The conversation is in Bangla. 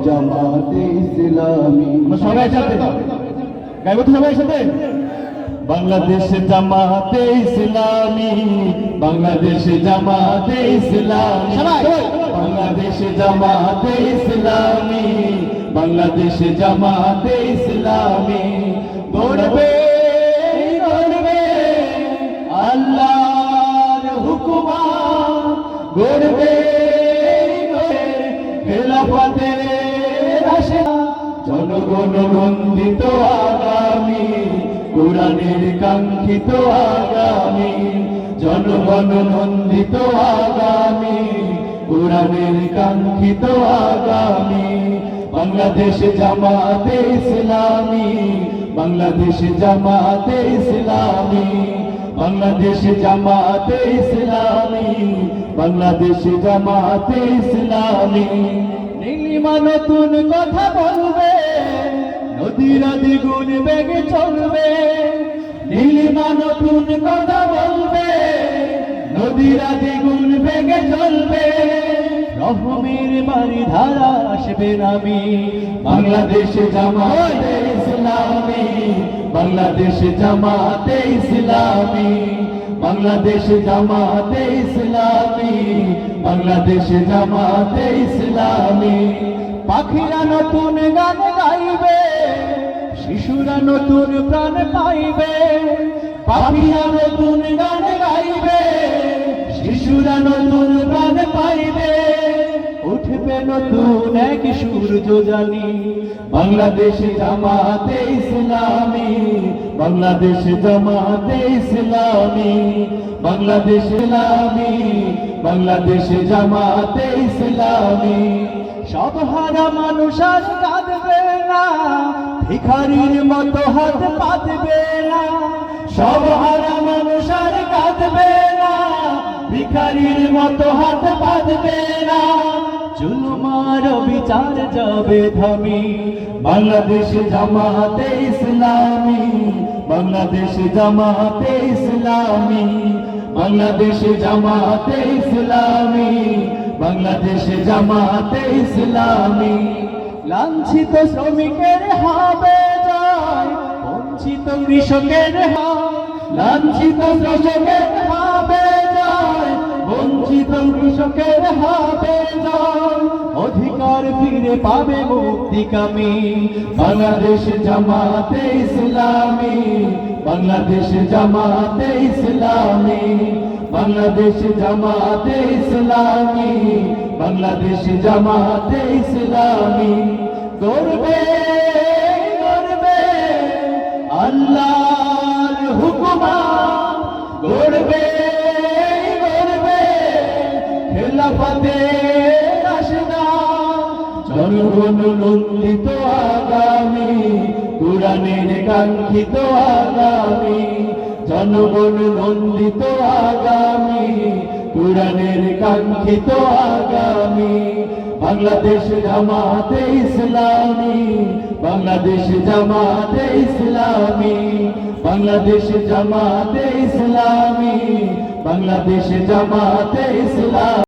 জামাতে ইসলামী সবাই সাথে গাইব তো সবাই সাথে। বাংলাদেশ জামাতে ইসলামী, বাংলাদেশ জামাতে ইসলামী, বাংলাদেশ জামাতে ইসলামী, বাংলাদেশ জামাতে ইসলামী। গড়বে গড়বে আল্লাহর হুকুমা, গড়বে খেলাফতের রাশেদা, জনগণ নন্দিত আগামী, কোরআনের কাঙ্ক্ষিত আগামী, জনগণ নন্দিত আগামী, কোরআনের কাঙ্ক্ষিত আগামী। বাংলাদেশ জামাতে ইসলামী, বাংলাদেশ জামাতে ইসলামী, বাংলাদেশ জামাতে ইসলামী, বাংলাদেশ জামাতে ইসলামী। নীলিমা নতুন কথা বলবে, নদীরা দ্বিগুণ বেগে চলবে। নীলিমা নতুন কথা বলবে, নদীরা দ্বিগুণ বেগে চলবে। রহমের বাড়ি ধারা আসবে নামি, বাংলাদেশ জামাতে ইসলামী, বাংলাদেশ জামাতে ইসলামী, বাংলাদেশ জামাতে ইসলামী, বাংলাদেশ জামাতে ইসলামী। পাখিরা নতুন গান গাইবে, শিশুরা নতুন প্রাণ পাইবে। পাখিরা নতুন গান গাইবে, শিশুরা নতুন প্রাণ পাইবে। উঠবে নতুন এক সূর্য জানি, বাংলাদেশ জামাতে ইসলামী, বাংলাদেশ জামাতে ইসলামী, বাংলাদেশ ইসলামী, বাংলাদেশ জামাতে ইসলামী। সব হারা মানুষ আর কাঁদবে না, ভিখারির মতো হাত পাতবে না। সব হারা মানুষ আর কাঁদবে না, ভিখারির মতো হাত পাতবে না। জুলুমার বিচার যাবে থামি, বাংলাদেশ জামাতে ইসলামী, বাংলাদেশ জামাতে ইসলামী, বাংলাদেশ জামাতে ইসলামী, বাংলাদেশ জামাতে ইসলামী। লাঞ্ছিত শ্রমিকের হবে জয়, বঞ্চিত কৃষকের হয়। লাঞ্ছিত কৃষকের হবে জয়, বঞ্চিত কৃষকের হবে জয়। অধিকার ফিরে পাবে মুক্তিকামী, বাংলাদেশ জামাতে ইসলামী, বাংলাদেশ জামাতে ইসলামী, বাংলাদেশ জামাতে ইসলামী, বাংলাদেশ জামাতে ইসলামী। গড়বে গড়বে আল্লাহর হুকুমা, গড়বে গড়বে খেলাফতের রাশেদা, জনগণ নন্দিত আগামী, কোরআনের কাঙ্ক্ষিত আগামী, জনগণ নন্দিত আগামী, কোরআনের কাঙ্ক্ষিত আগামী। বাংলাদেশ জামাতে ইসলামী, বাংলাদেশ জামাতে ইসলামী, বাংলাদেশ জামাতে ইসলামী, বাংলাদেশ জামাতে ইসলামী।